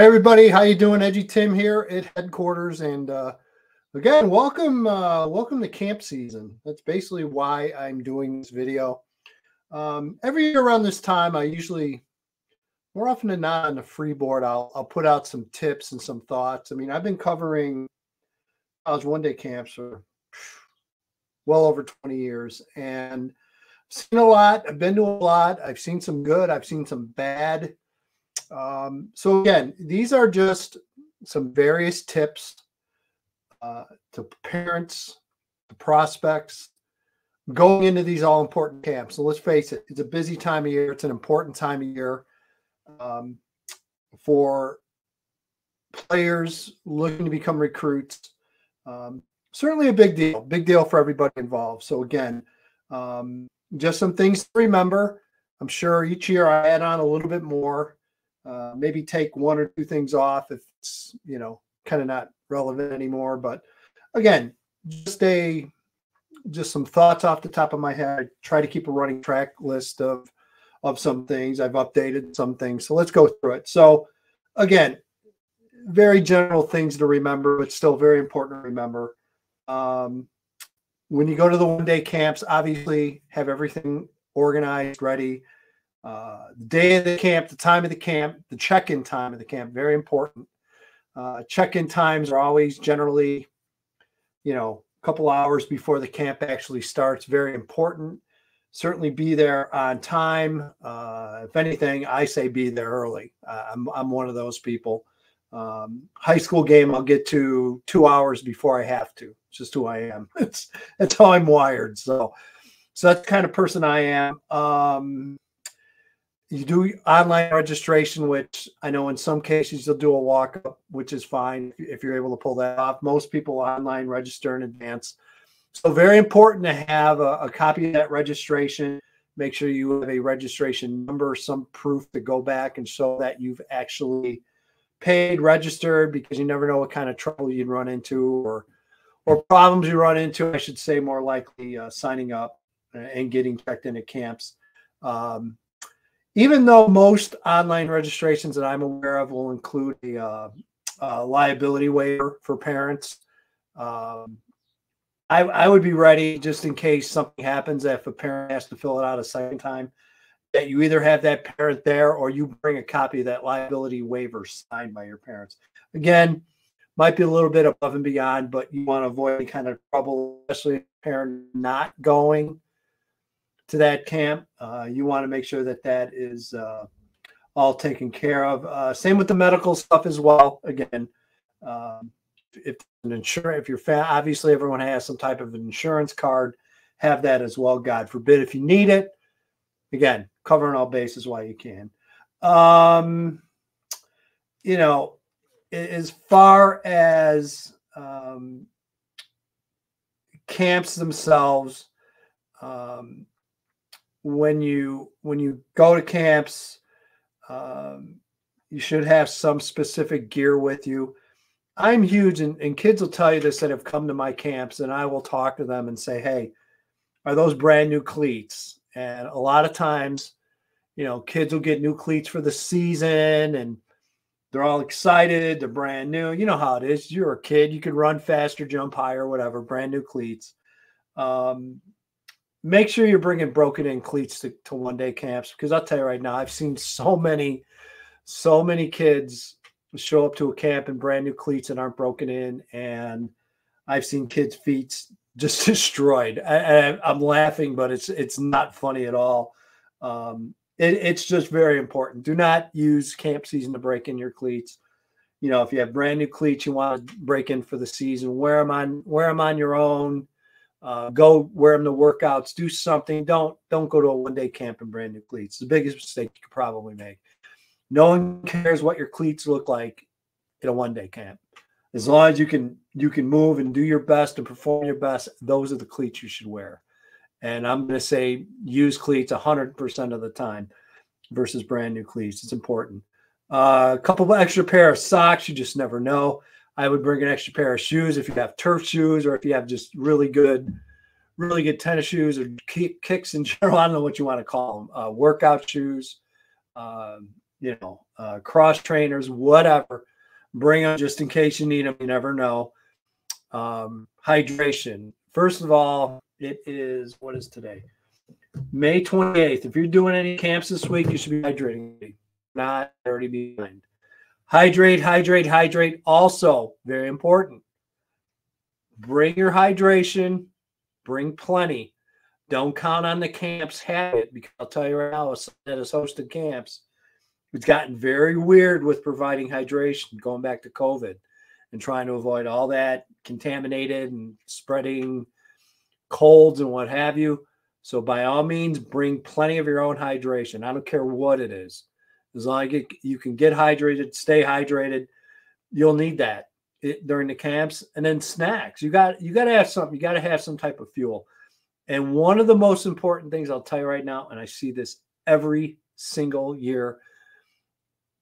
Hey everybody, how you doing? Edgy Tim here at headquarters, and again, welcome to camp season. That's basically why I'm doing this video. Every year around this time, I usually, more often than not, on the freeboard, I'll put out some tips and some thoughts. I mean, I've been covering college one-day camps for well over 20 years, and I've seen a lot. I've been to a lot. I've seen some good. I've seen some bad. So again, these are just some various tips to parents, to prospects going into these all important camps. So let's face it, it's a busy time of year. It's an important time of year um, for players looking to become recruits. Certainly a big deal for everybody involved. So again, just some things to remember. I'm sure each year I add on a little bit more. Maybe take one or two things off if it's, kind of not relevant anymore. But again, just some thoughts off the top of my head. I try to keep a running track list of some things. I've updated some things. So let's go through it. So again, very general things to remember, but still very important to remember. When you go to the one-day camps, obviously have everything organized, ready. The day of the camp, the time of the camp, the check-in time of the camp, very important. Check-in times are always generally, a couple hours before the camp actually starts. Very important. Certainly be there on time. If anything, I say be there early. I'm one of those people. High school game, I'll get to 2 hours before I have to. It's just who I am. It's how I'm wired. So that's the kind of person I am. You do online registration, which I know in some cases you'll do a walk-up, which is fine if you're able to pull that off. Most people online register in advance. So very important to have a copy of that registration. Make sure you have a registration number, some proof to go back and show that you've actually paid, registered, because you never know what kind of trouble you'd run into or problems you run into, I should say, more likely signing up and getting checked into camps. Even though most online registrations that I'm aware of will include a liability waiver for parents, I would be ready just in case something happens if a parent has to fill it out a second time, that you either have that parent there or you bring a copy of that liability waiver signed by your parents. Again, might be a little bit above and beyond, but you want to avoid any kind of trouble, especially if a parent not going to that camp. You want to make sure that is all taken care of. Same with the medical stuff as well. Again, if you're obviously everyone has some type of insurance card, have that as well. God forbid if you need it. Again, covering all bases while you can. As far as camps themselves, when you go to camps, you should have some specific gear with you. I'm huge, and kids will tell you this that have come to my camps, and I will talk to them and say, hey, are those brand new cleats? And a lot of times, kids will get new cleats for the season, and they're all excited. They're brand new. You know how it is. You're a kid. You can run faster, jump higher, whatever. Brand new cleats. Make sure you're bringing broken in cleats to one-day camps, because I'll tell you right now, I've seen so many kids show up to a camp in brand new cleats that aren't broken in, and I've seen kids' feet just destroyed. I'm laughing, but it's not funny at all. It's just very important. Do not use camp season to break in your cleats. If you have brand new cleats you want to break in for the season, wear them on your own. Go wear them to workouts. Do something. Don't go to a one-day camp in brand new cleats. It's the biggest mistake you could probably make. No one cares what your cleats look like at a one-day camp. As long as you can move and do your best and perform your best, those are the cleats you should wear. And I'm going to say use cleats 100% of the time versus brand new cleats. It's important. A couple of extra pair of socks. You just never know. I would bring an extra pair of shoes if you have turf shoes, or if you have just really good tennis shoes or kicks in general. I don't know what you want to call them. Workout shoes. cross trainers, whatever. Bring them just in case you need them. You never know. Hydration. First of all, it is, what is today? May 28th. If you're doing any camps this week, you should be hydrating. Not already behind. Hydrate, hydrate, hydrate. Also, very important. Bring your hydration. Bring plenty. Don't count on the camp's habit, because I'll tell you right now, that has hosted camps. It's gotten very weird with providing hydration, going back to COVID and trying to avoid all that contaminated and spreading colds and what have you. So by all means, bring plenty of your own hydration. I don't care what it is. As long as you can get hydrated, stay hydrated, you'll need that during the camps. And then snacks. You got to have something. You got to have some type of fuel. And one of the most important things I'll tell you right now, and I see this every single year,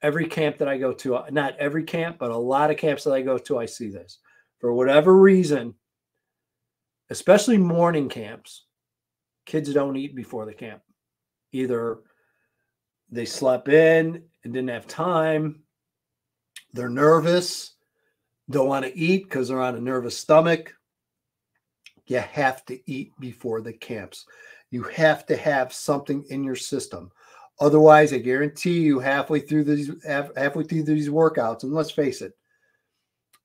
every camp that I go to, not every camp, but a lot of camps that I go to, I see this. For whatever reason, especially morning camps, kids don't eat before the camp. Either they slept in and didn't have time, they're nervous, don't want to eat because they're on a nervous stomach. You have to eat before the camps. You have to have something in your system. Otherwise, I guarantee you halfway through these workouts, and let's face it,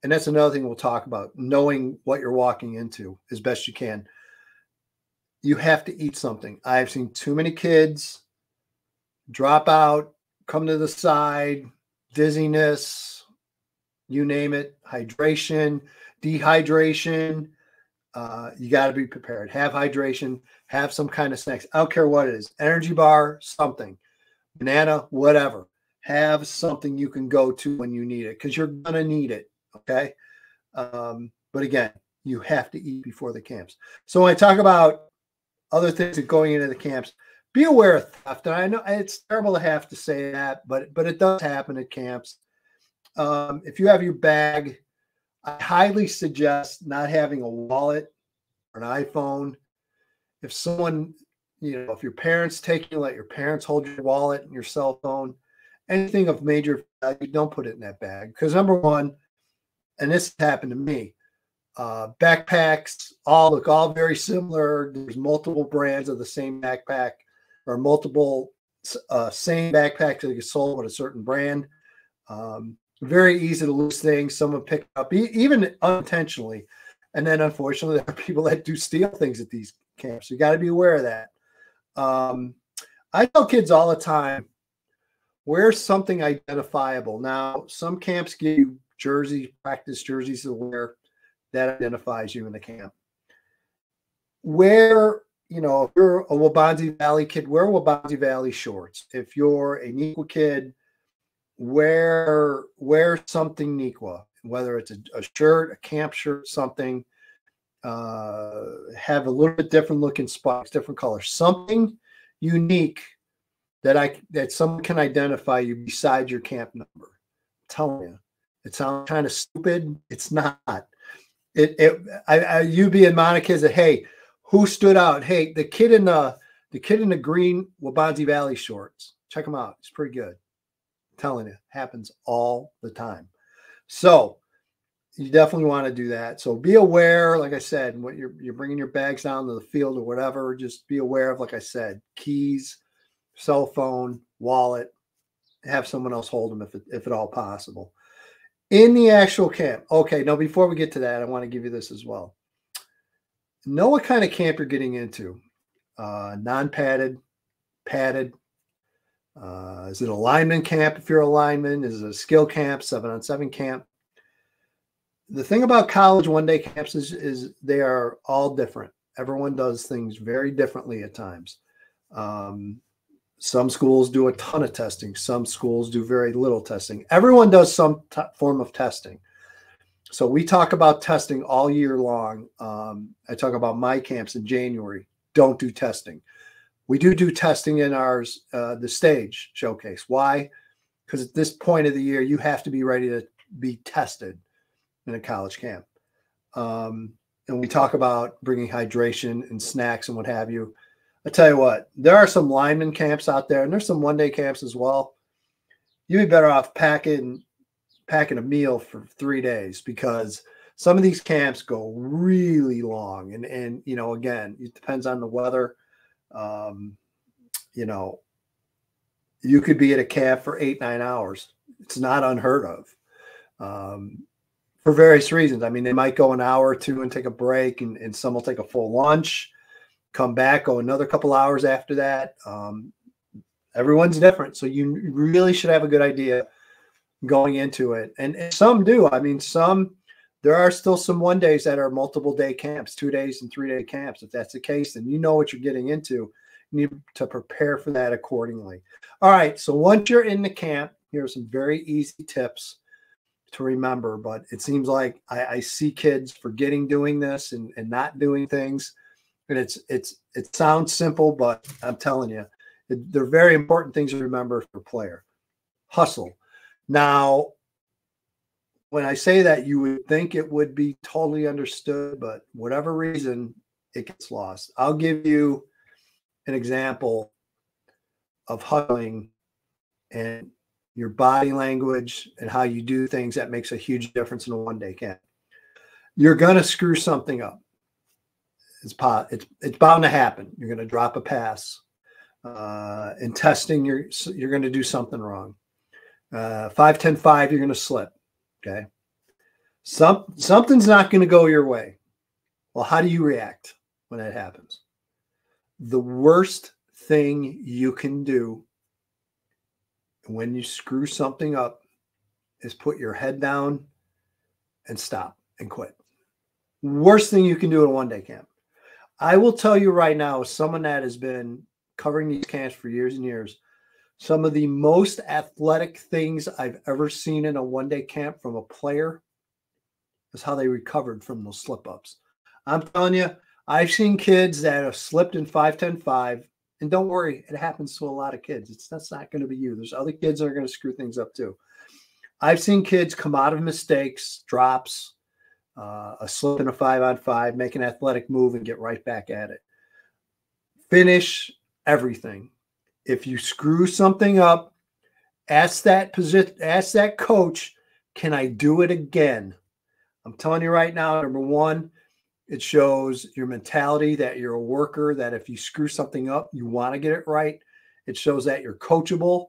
and that's another thing we'll talk about, knowing what you're walking into as best you can. You have to eat something. I've seen too many kids drop out, come to the side, dizziness, you name it, hydration, dehydration. You got to be prepared. Have hydration, have some kind of snacks. I don't care what it is. Energy bar, something. Banana, whatever. Have something you can go to when you need it, because you're going to need it. Okay. But again, you have to eat before the camps. So when I talk about other things that going into the camps, be aware of theft. And I know it's terrible to have to say that, but it does happen at camps. If you have your bag, I highly suggest not having a wallet or an iPhone. If someone, if your parents take you, let your parents hold your wallet and your cell phone. Anything of major value, don't put it in that bag. Because number one, and this happened to me, backpacks all look very similar. There's multiple brands of the same backpack, or multiple same backpacks that get sold with a certain brand. Very easy to lose things. Someone pick up, even unintentionally. And then unfortunately, there are people that do steal things at these camps. You got to be aware of that. I tell kids all the time, wear something identifiable. Now, some camps give you jerseys, practice jerseys to wear that identifies you in the camp. Wear, if you're a Waubonsie Valley kid, wear Waubonsie Valley shorts. If you're a Neuqua kid, wear something Neuqua, whether it's a shirt, a camp shirt, something. Have a little bit different looking spikes, different colors, something unique that someone can identify you beside your camp number. I'm telling you, it sounds kind of stupid. It's not. You be admonished that, hey, who stood out? Hey, the kid in the green Waubonsie Valley shorts. Check him out. He's pretty good. I'm telling you, happens all the time. So you definitely want to do that. So be aware, like I said, when you're bringing your bags down to the field or whatever, just be aware of, like I said, keys, cell phone, wallet. Have someone else hold them if at all possible. In the actual camp. Okay, now before we get to that, I want to give you this as well. Know what kind of camp you're getting into. Non-padded, padded. Is it a lineman camp if you're a lineman? Is it a skill camp, 7-on-7 camp? The thing about college one-day camps is they are all different. Everyone does things very differently at times. Some schools do a ton of testing. Some schools do very little testing. Everyone does some form of testing. So we talk about testing all year long. I talk about my camps in January. Don't do testing. We do testing in ours, the stage showcase. Why? Because at this point of the year, you have to be ready to be tested in a college camp. And we talk about bringing hydration and snacks and what have you. I tell you what, there are some lineman camps out there, and there's some one-day camps as well. you'd be better off packing a meal for 3 days, because some of these camps go really long. And you know, again, it depends on the weather. Um, you know, you could be at a camp for 8, 9 hours. It's not unheard of, for various reasons. I mean, they might go an hour or two and take a break, and some will take a full lunch, come back, go another couple hours after that. Everyone's different. So you really should have a good idea going into it. And some do. I mean, there are still some 1 days that are multiple day camps, 2 days and 3 day camps. If that's the case, then you know what you're getting into. You need to prepare for that accordingly. All right. So once you're in the camp, here are some very easy tips to remember. But it seems like I see kids forgetting doing this and not doing things. And it sounds simple, but I'm telling you, they're very important things to remember for a player. Hustle. Now, when I say that, you would think it would be totally understood, but whatever reason, it gets lost. I'll give you an example of hustling and your body language and how you do things that makes a huge difference in a 1 day camp. You're going to screw something up. It's bound to happen. You're going to drop a pass. In testing, you're going to do something wrong. 5-10-5, you're going to slip. Okay. Something's not going to go your way. Well, how do you react when that happens? The worst thing you can do when you screw something up is put your head down and stop and quit. Worst thing you can do at a 1 day camp. I will tell you right now, as someone that has been covering these camps for years and years, some of the most athletic things I've ever seen in a 1 day camp from a player is how they recovered from those slip ups. I'm telling you, I've seen kids that have slipped in 5-10-5, and don't worry, it happens to a lot of kids. That's not going to be you. There's other kids that are going to screw things up too. I've seen kids come out of mistakes, drops, a slip in a 5-on-5, make an athletic move and get right back at it. Finish everything. If you screw something up, ask that coach, can I do it again? I'm telling you right now, number one, it shows your mentality that you're a worker, that if you screw something up, you want to get it right. It shows that you're coachable.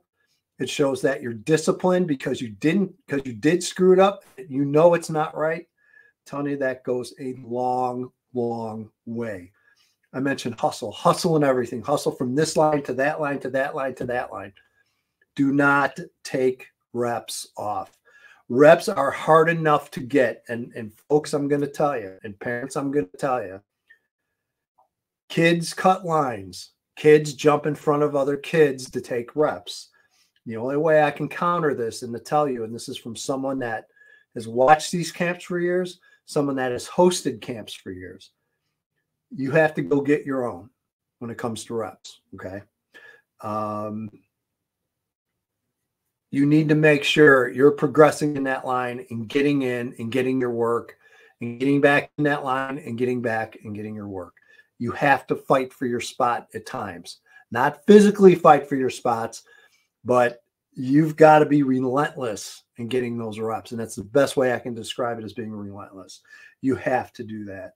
It shows that you're disciplined because you did screw it up. You know it's not right. I'm telling you, that goes a long, long way. I mentioned hustle and everything. Hustle from this line to that line to that line to that line. Do not take reps off. Reps are hard enough to get. And folks, I'm going to tell you, and parents, I'm going to tell you, kids cut lines. Kids jump in front of other kids to take reps. The only way I can counter this and to tell you, and this is from someone that has watched these camps for years, someone that has hosted camps for years, you have to go get your own when it comes to reps. Okay. You need to make sure you're progressing in that line and getting in and getting your work and getting back in that line and getting back and getting your work. You have to fight for your spot at times, not physically fight for your spots, but you've got to be relentless in getting those reps. And that's the best way I can describe it, as being relentless. You have to do that.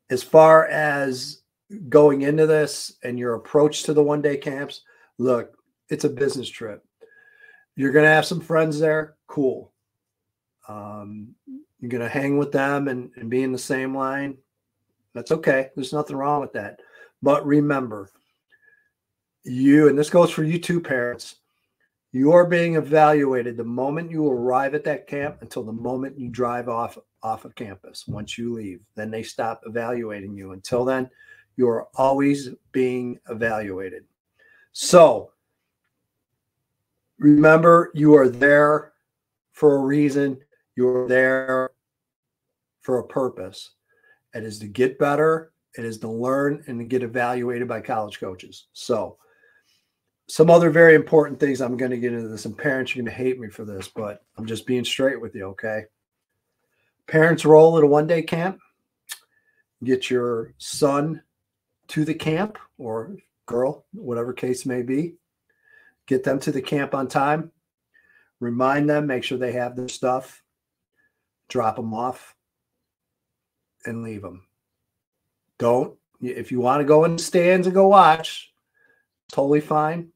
As far as going into this and your approach to the 1 day camps, look, it's a business trip. You're going to have some friends there. Cool. You're going to hang with them and be in the same line. That's okay. There's nothing wrong with that. But remember, and this goes for you too, parents, you are being evaluated the moment you arrive at that camp until the moment you drive off of campus. Once you leave, then they stop evaluating you. Until then, you are always being evaluated. So remember, you are there for a reason. You're there for a purpose. It is to get better. It is to learn and to get evaluated by college coaches. So some other very important things, I'm going to get into this, and parents are going to hate me for this, but I'm just being straight with you, okay? Parents roll at a 1 day camp. Get your son to the camp, or girl, whatever case may be. Get them to the camp on time. Remind them, make sure they have their stuff. Drop them off and leave them. Don't, if you want to go in the stands and go watch, totally fine.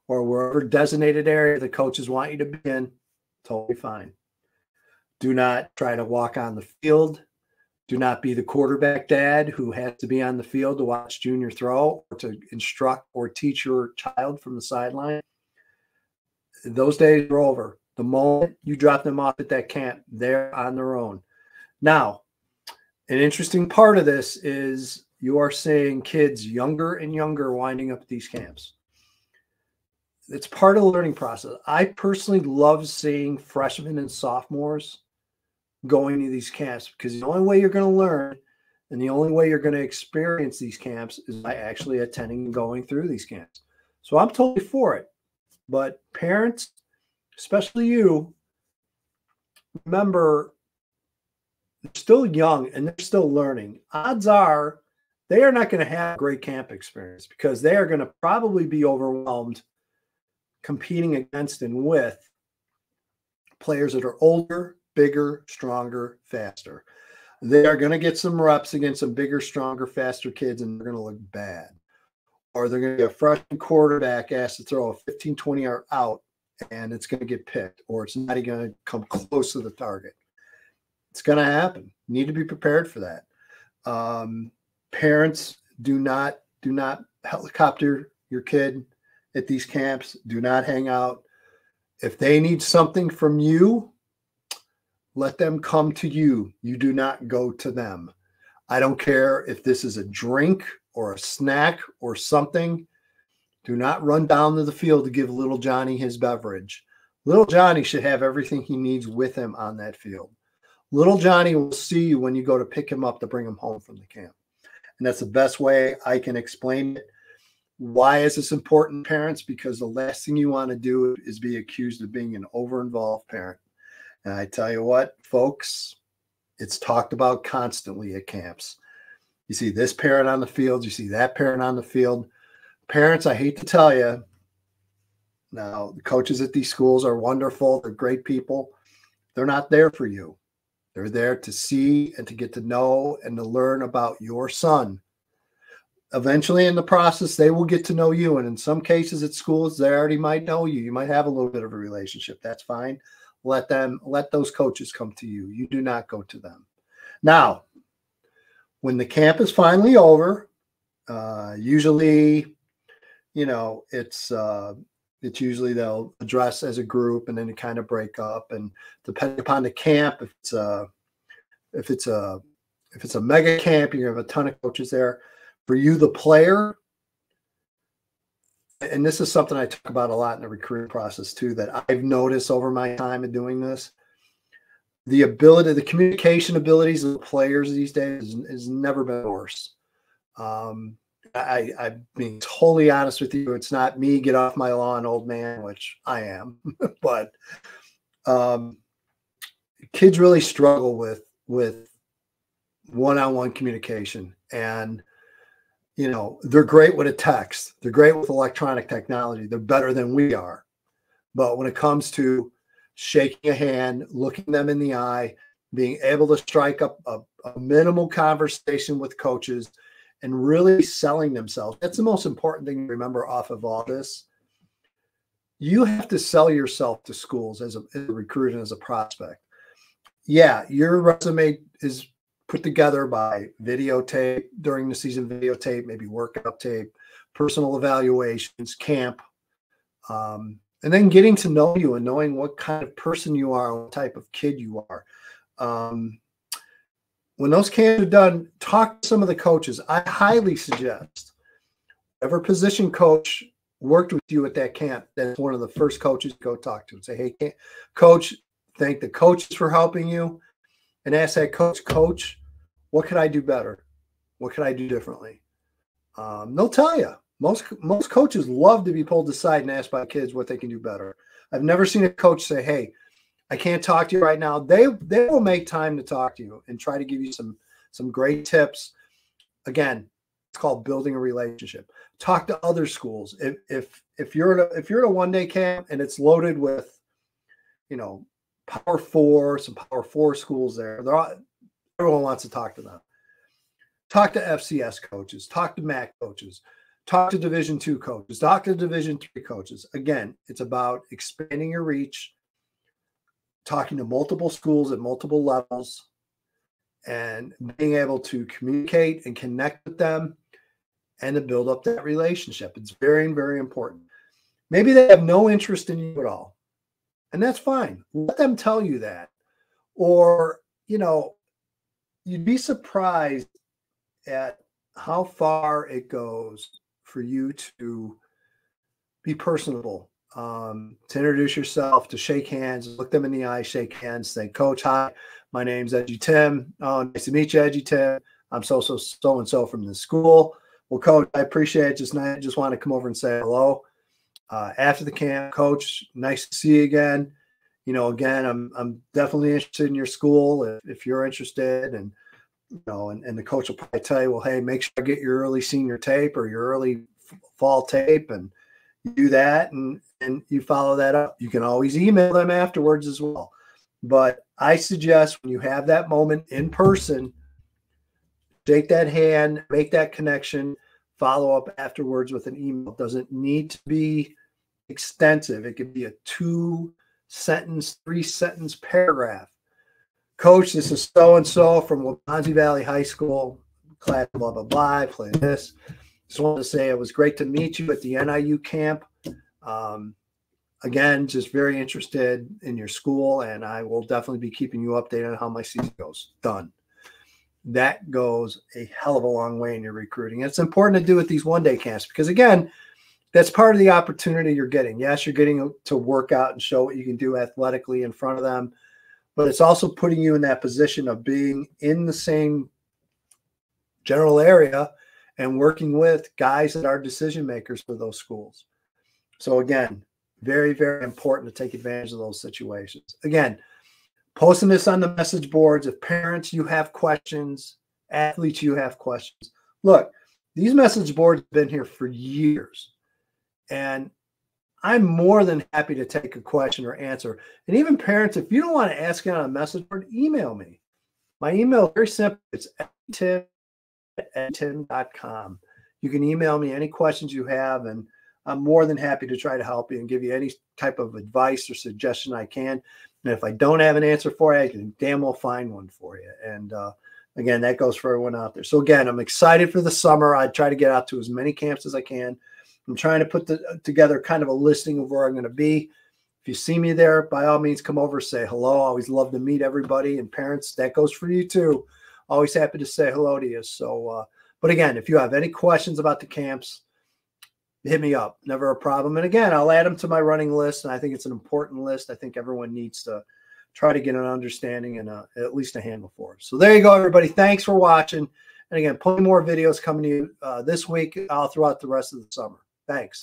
Or wherever designated area the coaches want you to be in, totally fine. Do not try to walk on the field. Do not be the quarterback dad who has to be on the field to watch junior throw or to instruct or teach your child from the sideline. Those days are over. The moment you drop them off at that camp, they're on their own. Now, an interesting part of this is you are seeing kids younger and younger winding up at these camps. It's part of the learning process. I personally love seeing freshmen and sophomores going to these camps because the only way you're going to learn and the only way you're going to experience these camps is by actually attending and going through these camps. So I'm totally for it. But parents, especially you, remember, they're still young and they're still learning. Odds are they are not going to have a great camp experience because they are going to probably be overwhelmed competing against and with players that are older, bigger, stronger, faster. They are going to get some reps against some bigger, stronger, faster kids, and they're going to look bad. Or they're going to get a freshman quarterback asked to throw a 15, 20-yard out, and it's going to get picked, or it's not even going to come close to the target. It's going to happen. You need to be prepared for that. Parents, do not helicopter your kid at these camps. Do not hang out. If they need something from you, let them come to you. You do not go to them. I don't care if this is a drink or a snack or something. Do not run down to the field to give little Johnny his beverage. Little Johnny should have everything he needs with him on that field. Little Johnny will see you when you go to pick him up to bring him home from the camp. And that's the best way I can explain it. Why is this important, parents? Because the last thing you want to do is be accused of being an over-involved parent. And I tell you what, folks, it's talked about constantly at camps. You see this parent on the field, you see that parent on the field. Parents, I hate to tell you, now the coaches at these schools are wonderful. They're great people. They're not there for you. They're there to see and to get to know and to learn about your son. Eventually in the process, they will get to know you. And in some cases at schools, they already might know you. You might have a little bit of a relationship. That's fine. Let those coaches come to you. You do not go to them. Now, when the camp is finally over, usually, it's usually they'll address as a group and then they kind of break up. And depending upon the camp, if it's a mega camp, you have a ton of coaches there. For you, the player, and this is something I talk about a lot in the recruiting process too, that I've noticed over my time in doing this, the communication abilities of the players these days has never been worse. I'm being totally honest with you. It's not me, get off my lawn, old man, which I am, but kids really struggle with one-on-one communication. And they're great with a text. They're great with electronic technology. They're better than we are. But when it comes to shaking a hand, looking them in the eye, being able to strike up a minimal conversation with coaches and really selling themselves, that's the most important thing to remember off of all this. You have to sell yourself to schools as a recruit and as a prospect. Yeah, your resume is put together by videotape, during the season videotape, maybe workout tape, personal evaluations, camp, and then getting to know you and knowing what kind of person you are, what type of kid you are. When those camps are done, talk to some of the coaches. I highly suggest whatever position coach worked with you at that camp, that's one of the first coaches to go talk to and say, hey, coach, thank the coaches for helping you, and ask that coach, what could I do better? What could I do differently? They'll tell you. Most coaches love to be pulled aside and asked by kids what they can do better. I've never seen a coach say, hey, I can't talk to you right now. They will make time to talk to you and try to give you some great tips. Again, It's called building a relationship. Talk to other schools. If you're at a one-day camp and it's loaded with, you know, Power 4, some Power 4 schools there, everyone wants to talk to them. Talk to FCS coaches. Talk to MAC coaches. Talk to Division II coaches. Talk to Division III coaches. Again, it's about expanding your reach, talking to multiple schools at multiple levels, and being able to communicate and connect with them and to build up that relationship. It's very, very important. Maybe they have no interest in you at all, and that's fine. Let them tell you that. Or, you know, you'd be surprised at how far it goes for you to be personable, to introduce yourself, to shake hands, look them in the eye, shake hands, say, Coach, hi, my name's Edgy Tim. Oh, nice to meet you, Edgy Tim. I'm so-and-so from the school. Well, Coach, I appreciate it. Just want to come over and say hello. After the camp, Coach, nice to see you again. You know, again, I'm definitely interested in your school if you're interested. And, you know, and the coach will probably tell you, well, hey, make sure I get your early senior tape or your early fall tape, and you do that and you follow that up. You can always email them afterwards as well. But I suggest when you have that moment in person, shake that hand, make that connection, follow up afterwards with an email. It doesn't need to be extensive. It could be a 2-sentence, 3-sentence paragraph. Coach, this is so-and-so from Waubonsie Valley High School, class blah, blah, blah, play this. Just wanted to say it was great to meet you at the NIU camp. Again, just very interested in your school, and I will definitely be keeping you updated on how my season goes. Done. That goes a hell of a long way in your recruiting. It's important to do with these one-day camps because, again, that's part of the opportunity you're getting. Yes, you're getting to work out and show what you can do athletically in front of them, but it's also putting you in that position of being in the same general area and working with guys that are decision makers for those schools. So, again, very, very important to take advantage of those situations. Again, posting this on the message boards. If parents, you have questions, athletes, you have questions. Look, these message boards have been here for years, and I'm more than happy to take a question or answer. And even parents, if you don't want to ask it on a message board, email me. My email is very simple. It's tim@tim.com. You can email me any questions you have, and I'm more than happy to try to help you and give you any type of advice or suggestion I can. And if I don't have an answer for you, I can damn well find one for you. And again, that goes for everyone out there. So again, I'm excited for the summer. I try to get out to as many camps as I can. I'm trying to put together kind of a listing of where I'm going to be. If you see me there, by all means, come over, say hello. I always love to meet everybody. And parents, that goes for you too. Always happy to say hello to you. So, but again, if you have any questions about the camps, hit me up. Never a problem. And again, I'll add them to my running list. And I think it's an important list. I think everyone needs to try to get an understanding and at least a handle for it. So there you go, everybody. Thanks for watching. And again, plenty more videos coming to you this week all throughout the rest of the summer. Thanks.